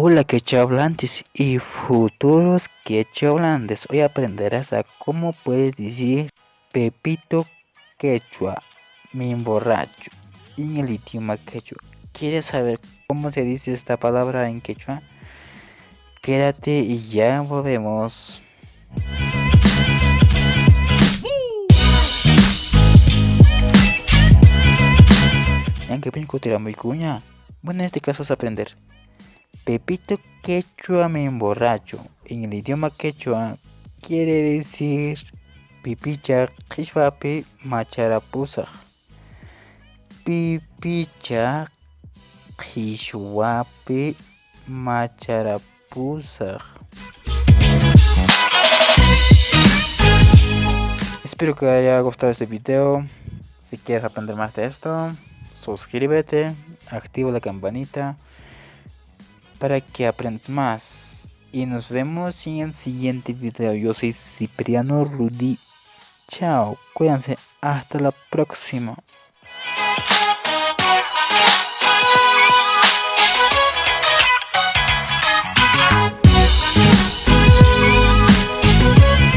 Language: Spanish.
Hola quechua hablantes y futuros quechua hablantes. Hoy aprenderás a cómo puedes decir Pepito quechua, me emborracho, en el idioma quechua. ¿Quieres saber cómo se dice esta palabra en quechua? Quédate y ya volvemos. Aunque pinco te muy cuña. Bueno, en este caso es aprender. Pepito quechua me emborracho. En el idioma quechua quiere decir pipicha qishwapi macharapusaq. Pipicha qishwapi macharapusaq. Espero que haya gustado este video. Si quieres aprender más de esto, suscríbete, activa la campanita para que aprendas más. Y nos vemos en el siguiente video. Yo soy Cipriano Rudy. Chao, cuídense, hasta la próxima.